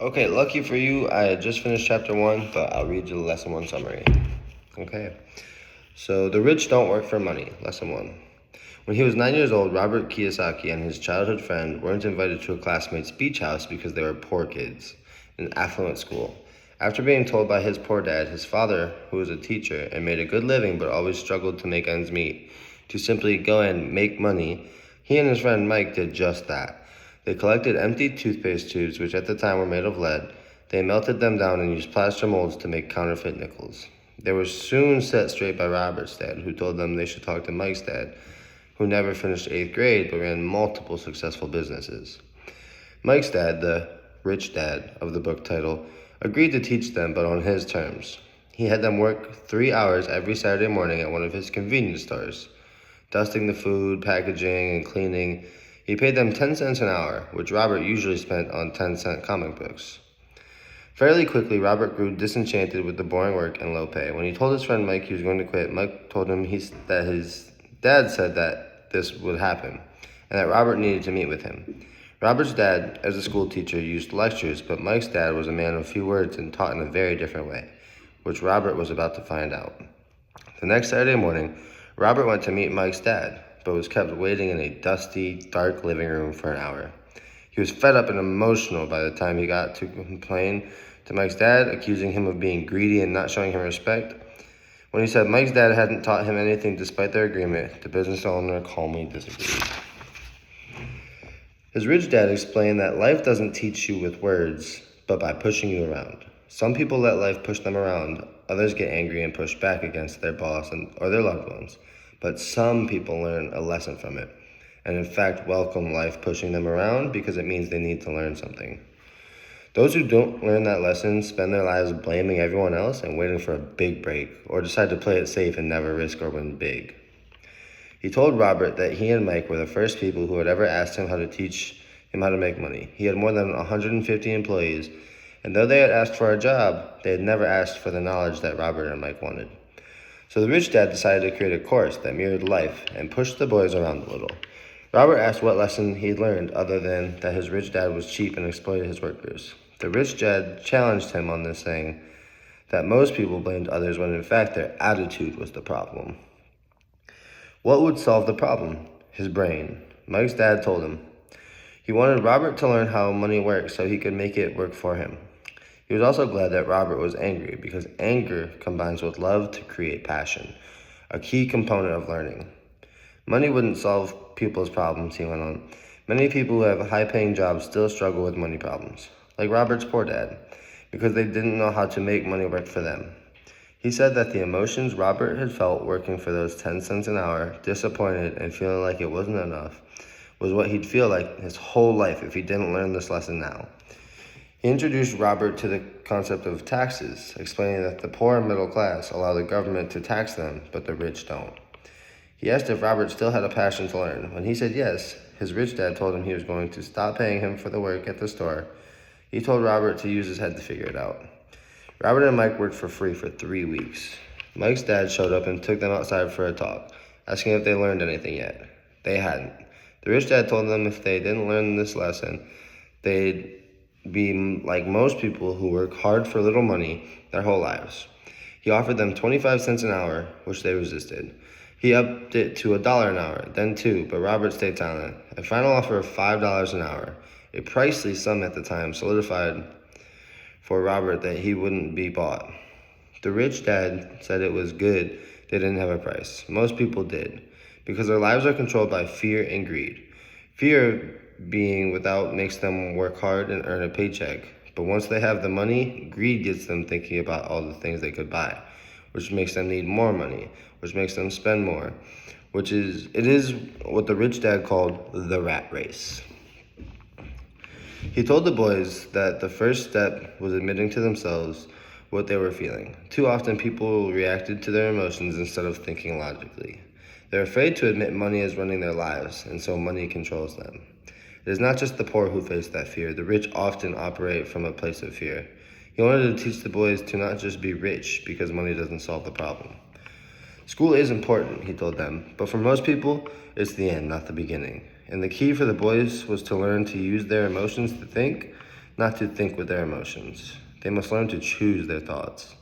Okay, lucky for you, I had just finished chapter 1, but I'll read you the lesson 1 summary. Okay, so the rich don't work for money, lesson 1. When he was 9 years old, Robert Kiyosaki and his childhood friend weren't invited to a classmate's beach house because they were poor kids in an affluent school. After being told by his poor dad, his father, who was a teacher and made a good living but always struggled to make ends meet, to simply go and make money, he and his friend Mike did just that. They collected empty toothpaste tubes, which at the time were made of lead. They melted them down and used plaster molds to make counterfeit nickels. They were soon set straight by Robert's dad, who told them they should talk to Mike's dad, who never finished 8th grade but ran multiple successful businesses. Mike's dad, the rich dad of the book title, agreed to teach them, but on his terms. He had them work 3 hours every Saturday morning at one of his convenience stores, dusting the food, packaging, and cleaning. He paid them 10 cents an hour, which Robert usually spent on 10-cent comic books. Fairly quickly, Robert grew disenchanted with the boring work and low pay. When he told his friend Mike he was going to quit, Mike told him that his dad said that this would happen, and that Robert needed to meet with him. Robert's dad, as a school teacher, used lectures, but Mike's dad was a man of few words and taught in a very different way, which Robert was about to find out. The next Saturday morning, Robert went to meet Mike's dad, but was kept waiting in a dusty, dark living room for an hour. He was fed up and emotional by the time he got to complain to Mike's dad, accusing him of being greedy and not showing him respect. When he said Mike's dad hadn't taught him anything despite their agreement, the business owner calmly disagreed. His rich dad explained that life doesn't teach you with words, but by pushing you around. Some people let life push them around, others get angry and push back against their boss or their loved ones. But some people learn a lesson from it, and in fact welcome life pushing them around because it means they need to learn something. Those who don't learn that lesson spend their lives blaming everyone else and waiting for a big break, or decide to play it safe and never risk or win big. He told Robert that he and Mike were the first people who had ever asked him how to teach him how to make money. He had more than 150 employees, and though they had asked for a job, they had never asked for the knowledge that Robert and Mike wanted. So the rich dad decided to create a course that mirrored life and pushed the boys around a little. Robert asked what lesson he'd learned other than that his rich dad was cheap and exploited his workers. The rich dad challenged him on this, saying that most people blamed others when in fact their attitude was the problem. What would solve the problem? His brain. Mike's dad told him. He wanted Robert to learn how money works so he could make it work for him. He was also glad that Robert was angry because anger combines with love to create passion, a key component of learning. Money wouldn't solve people's problems, he went on. Many people who have high-paying jobs still struggle with money problems, like Robert's poor dad, because they didn't know how to make money work for them. He said that the emotions Robert had felt working for those 10 cents an hour, disappointed and feeling like it wasn't enough, was what he'd feel like his whole life if he didn't learn this lesson now. He introduced Robert to the concept of taxes, explaining that the poor and middle class allow the government to tax them, but the rich don't. He asked if Robert still had a passion to learn. When he said yes, his rich dad told him he was going to stop paying him for the work at the store. He told Robert to use his head to figure it out. Robert and Mike worked for free for 3 weeks. Mike's dad showed up and took them outside for a talk, asking if they learned anything yet. They hadn't. The rich dad told them if they didn't learn this lesson, they'd be like most people who work hard for little money their whole lives. He offered them 25 cents an hour, which they resisted. He upped it to $1 an hour, then $2, but Robert stayed silent. A final offer of $5 an hour, a pricey sum at the time, solidified for Robert that he wouldn't be bought. The rich dad said it was good they didn't have a price. Most people did, because their lives are controlled by fear and greed. Fear being without makes them work hard and earn a paycheck. But once they have the money, greed gets them thinking about all the things they could buy, which makes them need more money, which makes them spend more, it is what the rich dad called the rat race. He told the boys that the first step was admitting to themselves what they were feeling. Too often people reacted to their emotions instead of thinking logically. They're afraid to admit money is running their lives, and so money controls them. It is not just the poor who face that fear. The rich often operate from a place of fear. He wanted to teach the boys to not just be rich because money doesn't solve the problem. School is important, he told them, but for most people, it's the end, not the beginning. And the key for the boys was to learn to use their emotions to think, not to think with their emotions. They must learn to choose their thoughts.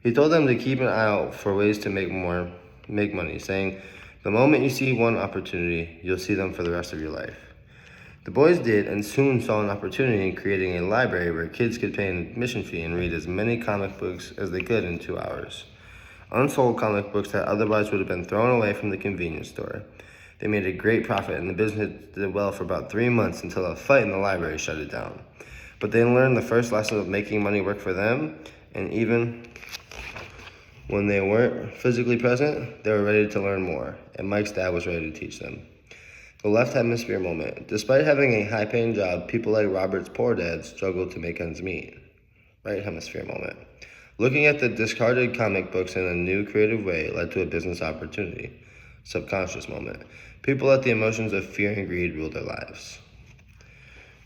He told them to keep an eye out for ways to make money, saying, "The moment you see one opportunity, you'll see them for the rest of your life." The boys did and soon saw an opportunity in creating a library where kids could pay an admission fee and read as many comic books as they could in 2 hours. Unsold comic books that otherwise would have been thrown away from the convenience store. They made a great profit and the business did well for about 3 months until a fight in the library shut it down. But they learned the first lesson of making money work for them, and even when they weren't physically present, they were ready to learn more, and Mike's dad was ready to teach them. The left hemisphere moment. Despite having a high-paying job, people like Robert's poor dad struggled to make ends meet. Right hemisphere moment. Looking at the discarded comic books in a new creative way led to a business opportunity. Subconscious moment. People let the emotions of fear and greed rule their lives.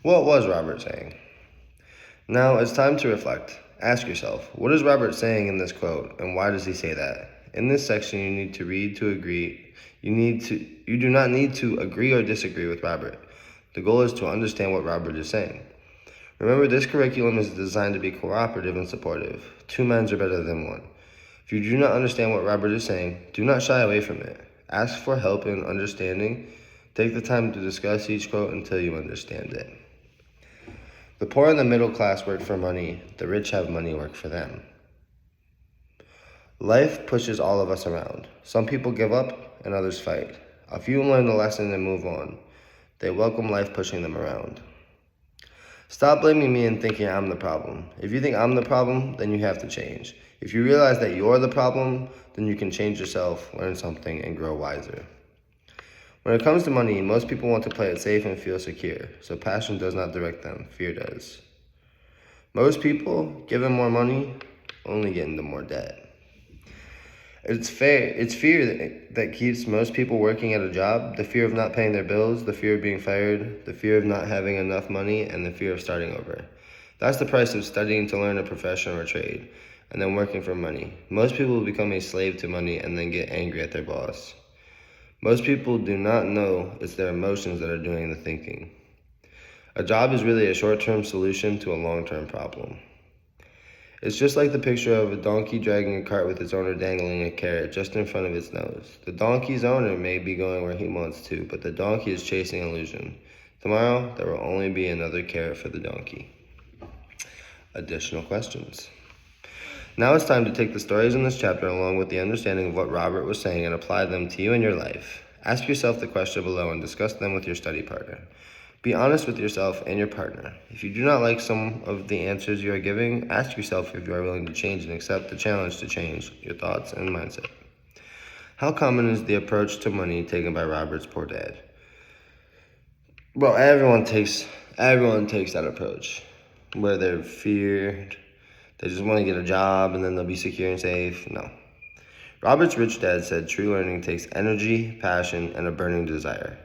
What was Robert saying? Now it's time to reflect. Ask yourself, what is Robert saying in this quote, and why does he say that? In this section, you need to read to agree. You do not need to agree or disagree with Robert. The goal is to understand what Robert is saying. Remember, this curriculum is designed to be cooperative and supportive. 2 minds are better than 1. If you do not understand what Robert is saying, do not shy away from it. Ask for help in understanding. Take the time to discuss each quote until you understand it. The poor and the middle class work for money. The rich have money work for them. Life pushes all of us around. Some people give up and others fight. A few learn the lesson and move on. They welcome life pushing them around. Stop blaming me and thinking I'm the problem. If you think I'm the problem, then you have to change. If you realize that you're the problem, then you can change yourself, learn something, and grow wiser. When it comes to money, most people want to play it safe and feel secure, so passion does not direct them, fear does. Most people, given more money, only get into more debt. It's fear that keeps most people working at a job, the fear of not paying their bills, the fear of being fired, the fear of not having enough money, and the fear of starting over. That's the price of studying to learn a profession or trade, and then working for money. Most people become a slave to money and then get angry at their boss. Most people do not know it's their emotions that are doing the thinking. A job is really a short-term solution to a long-term problem. It's just like the picture of a donkey dragging a cart with its owner dangling a carrot just in front of its nose. The donkey's owner may be going where he wants to, but the donkey is chasing illusion. Tomorrow, there will only be another carrot for the donkey. Additional questions. Now it's time to take the stories in this chapter along with the understanding of what Robert was saying and apply them to you and your life. Ask yourself the question below and discuss them with your study partner. Be honest with yourself and your partner. If you do not like some of the answers you are giving, ask yourself if you are willing to change and accept the challenge to change your thoughts and mindset. How common is the approach to money taken by Robert's poor dad? Well, everyone takes that approach where they're feared, they just want to get a job and then they'll be secure and safe. No. Robert's rich dad said true learning takes energy, passion, and a burning desire.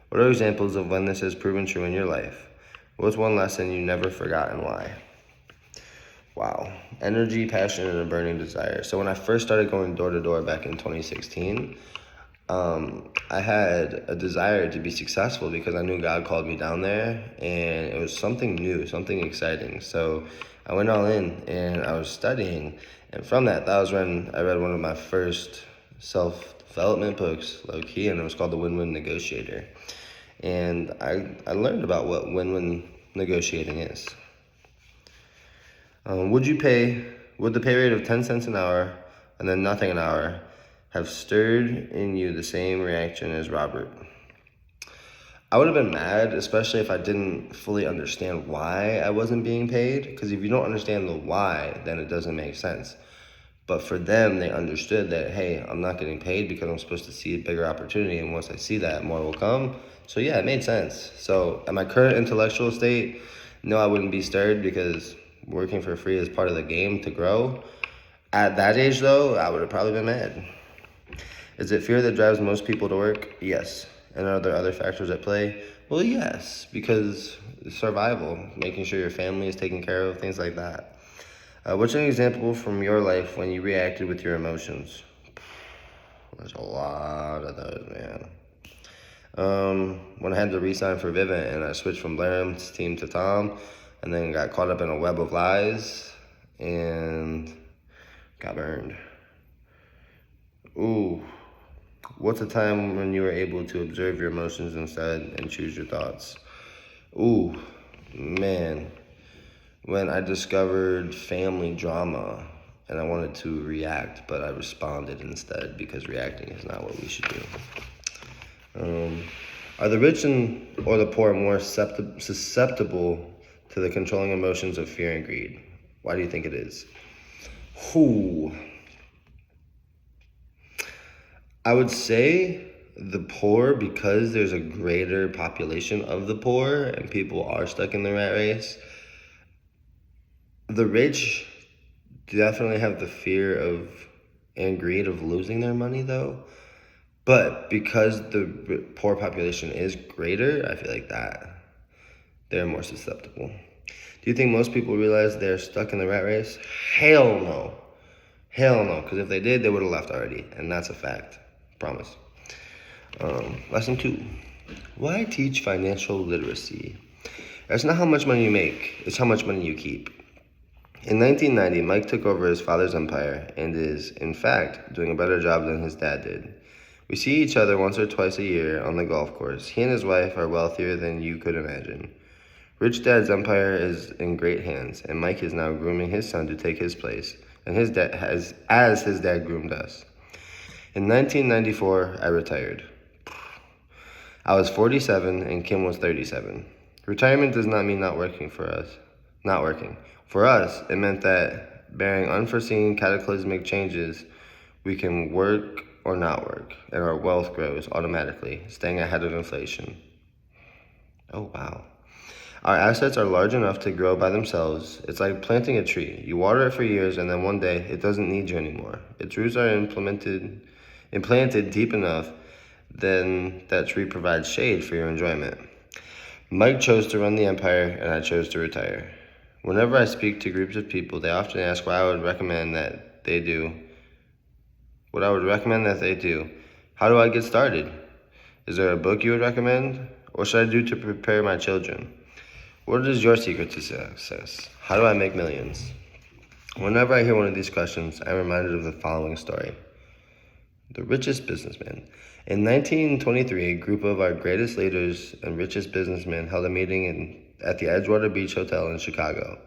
What are examples of when this has proven true in your life? What's one lesson you never forgot and why? Wow. Energy, passion, and a burning desire. So when I first started going door to door back in 2016, I had a desire to be successful because I knew God called me down there and it was something new, something exciting. So I went all in and I was studying. And from that was when I read one of my first self-development books, low-key, and it was called The Win-Win Negotiator. And I learned about what win-win negotiating is. Would the pay rate of 10 cents an hour and then nothing an hour have stirred in you the same reaction as Robert? I would have been mad, especially if I didn't fully understand why I wasn't being paid. Because if you don't understand the why, then it doesn't make sense. But for them, they understood that, hey, I'm not getting paid because I'm supposed to see a bigger opportunity. And once I see that, more will come. So yeah, it made sense. So at my current intellectual state, no, I wouldn't be stirred because working for free is part of the game to grow. At that age, though, I would have probably been mad. Is it fear that drives most people to work? Yes. And are there other factors at play? Well, yes, because survival, making sure your family is taken care of, things like that. What's an example from your life when you reacted with your emotions? There's a lot of those, man. When I had to re-sign for Vivint and I switched from Blair's team to Tom, and then got caught up in a web of lies and got burned. Ooh, what's a time when you were able to observe your emotions instead and choose your thoughts? Ooh, man, when I discovered family drama and I wanted to react, but I responded instead because reacting is not what we should do. Are the rich or the poor more susceptible to the controlling emotions of fear and greed? Why do you think it is? I would say the poor, because there's a greater population of the poor and people are stuck in the rat race. The rich definitely have the fear of and greed of losing their money though. But because the poor population is greater, I feel like that they're more susceptible. Do you think most people realize they're stuck in the rat race? Hell no. Hell no, because if they did, they would have left already, and that's a fact. Promise. Lesson 2. Why teach financial literacy? It's not how much money you make, it's how much money you keep. In 1990, Mike took over his father's empire and is, in fact, doing a better job than his dad did. We see each other once or twice a year on the golf course. He and his wife are wealthier than you could imagine. Rich Dad's empire is in great hands, and Mike is now grooming his son to take his place, and his dad as his dad groomed us. In 1994, I retired. I was 47 and Kim was 37. Retirement does not mean not working for us. Not working. For us, it meant that bearing unforeseen cataclysmic changes, we can work or not work, and our wealth grows automatically, staying ahead of inflation. Oh, wow. Our assets are large enough to grow by themselves. It's like planting a tree. You water it for years, and then one day, it doesn't need you anymore. Its roots are implanted deep enough, then that tree provides shade for your enjoyment. Mike chose to run the empire, and I chose to retire. Whenever I speak to groups of people, they often ask what I would recommend that they do. How do I get started? Is there a book you would recommend? What should I do to prepare my children? What is your secret to success? How do I make millions? Whenever I hear one of these questions, I'm reminded of the following story. The richest businessman. In 1923, a group of our greatest leaders and richest businessmen held a meeting at the Edgewater Beach Hotel in Chicago.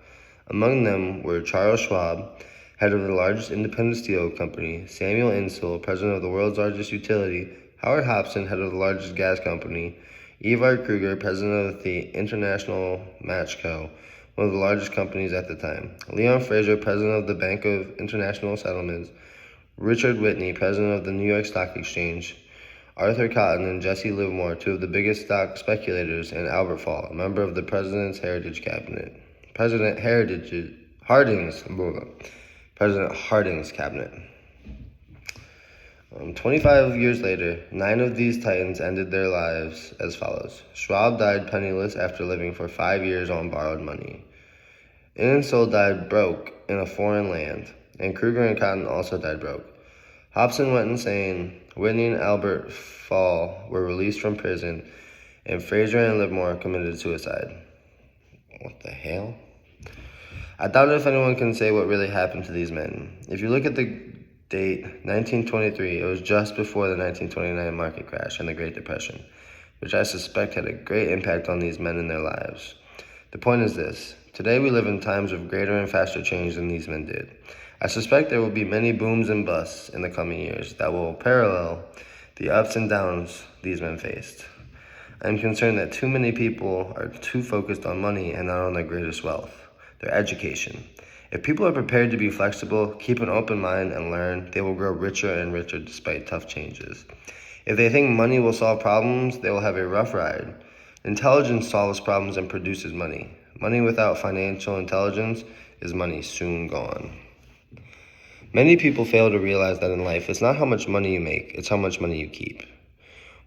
Among them were Charles Schwab, head of the largest independent steel company, Samuel Insull, president of the world's largest utility, Howard Hobson, head of the largest gas company, Ivar Kruger, president of the International Match Co., one of the largest companies at the time, Leon Fraser, president of the Bank of International Settlements, Richard Whitney, president of the New York Stock Exchange, Arthur Cotton and Jesse Livermore, two of the biggest stock speculators, and Albert Fall, a member of the President Harding's cabinet. 25 years later, 9 of these titans ended their lives as follows. Schwab died penniless after living for 5 years on borrowed money. Insull died broke in a foreign land, and Kruger and Cotton also died broke. Hobson went insane. Whitney and Albert Fall were released from prison, and Fraser and Livermore committed suicide. What the hell? I doubt if anyone can say what really happened to these men. If you look at the date, 1923, it was just before the 1929 market crash and the Great Depression, which I suspect had a great impact on these men in their lives. The point is this. Today we live in times of greater and faster change than these men did. I suspect there will be many booms and busts in the coming years that will parallel the ups and downs these men faced. I am concerned that too many people are too focused on money and not on their greatest wealth, their education. If people are prepared to be flexible, keep an open mind, and learn, they will grow richer and richer despite tough changes. If they think money will solve problems, they will have a rough ride. Intelligence solves problems and produces money. Money without financial intelligence is money soon gone. Many people fail to realize that in life, it's not how much money you make, it's how much money you keep.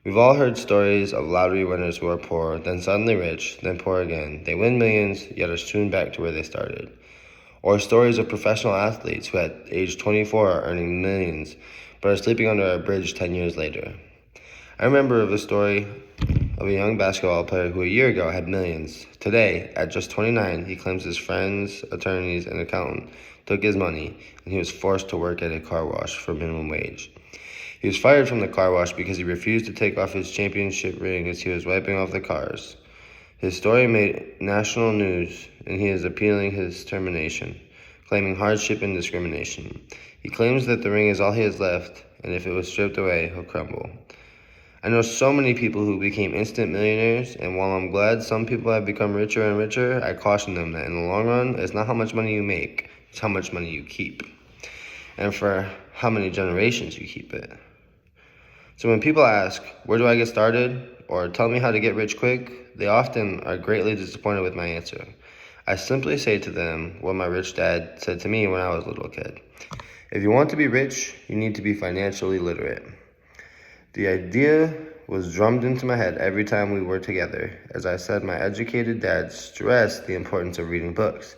We've all heard stories of lottery winners who are poor, then suddenly rich, then poor again. They win millions, yet are soon back to where they started. Or stories of professional athletes who at age 24 are earning millions, but are sleeping under a bridge 10 years later. I remember of a story of a young basketball player who a year ago had millions. Today, at just 29, he claims his friends, attorneys, and accountant took his money, and he was forced to work at a car wash for minimum wage. He was fired from the car wash because he refused to take off his championship ring as he was wiping off the cars. His story made national news, and he is appealing his termination, claiming hardship and discrimination. He claims that the ring is all he has left, and if it was stripped away, he'll crumble. I know so many people who became instant millionaires, and while I'm glad some people have become richer and richer, I caution them that in the long run, it's not how much money you make, it's how much money you keep, and for how many generations you keep it. So when people ask, where do I get started, or tell me how to get rich quick, they often are greatly disappointed with my answer. I simply say to them what my rich dad said to me when I was a little kid. If you want to be rich, you need to be financially literate. The idea was drummed into my head every time we were together. As I said, my educated dad stressed the importance of reading books,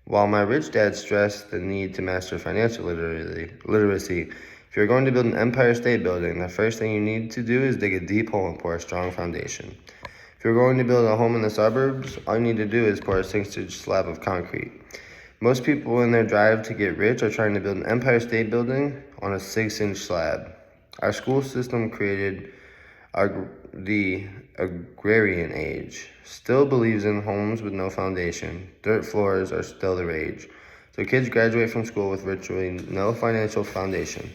while my rich dad stressed the need to master financial literacy. If you're going to build an Empire State Building, the first thing you need to do is dig a deep hole and pour a strong foundation. If you're going to build a home in the suburbs, all you need to do is pour a 6-inch slab of concrete. Most people in their drive to get rich are trying to build an Empire State Building on a 6-inch slab. Our school system created the agrarian age, still believes in homes with no foundation. Dirt floors are still the rage. So kids graduate from school with virtually no financial foundation.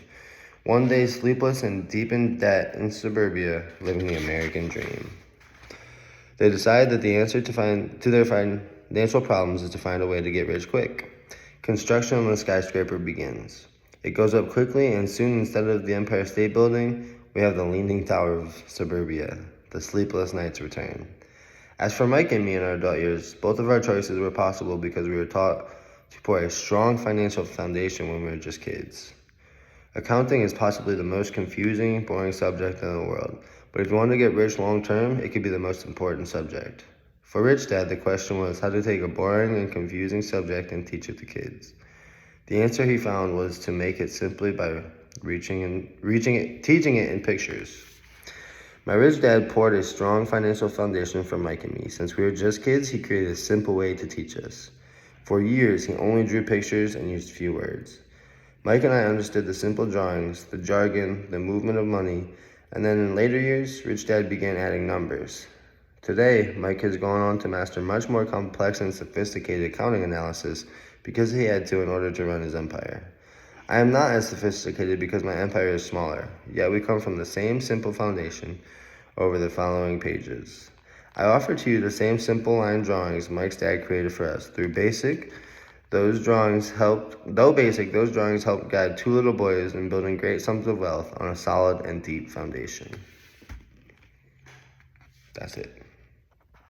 One day sleepless and deep in debt in suburbia, living the American dream. They decide that the answer to their financial problems is to find a way to get rich quick. Construction on the skyscraper begins. It goes up quickly, and soon, instead of the Empire State Building, we have the Leaning Tower of suburbia. The sleepless nights return. As for Mike and me in our adult years, both of our choices were possible because we were taught to pour a strong financial foundation when we were just kids. Accounting is possibly the most confusing, boring subject in the world, but if you want to get rich long term, it could be the most important subject. For Rich Dad, the question was how to take a boring and confusing subject and teach it to kids. The answer he found was to make it simply by teaching it in pictures. My rich dad poured a strong financial foundation for Mike and me. Since we were just kids, he created a simple way to teach us. For years, he only drew pictures and used few words. Mike and I understood the simple drawings, the jargon, the movement of money, and then in later years, Rich Dad began adding numbers. Today, Mike has gone on to master much more complex and sophisticated accounting analysis because he had to in order to run his empire. I am not as sophisticated because my empire is smaller, yet we come from the same simple foundation over the following pages. I offer to you the same simple line drawings Mike's dad created for us. Though basic, those drawings helped guide two little boys in building great sums of wealth on a solid and deep foundation. That's it.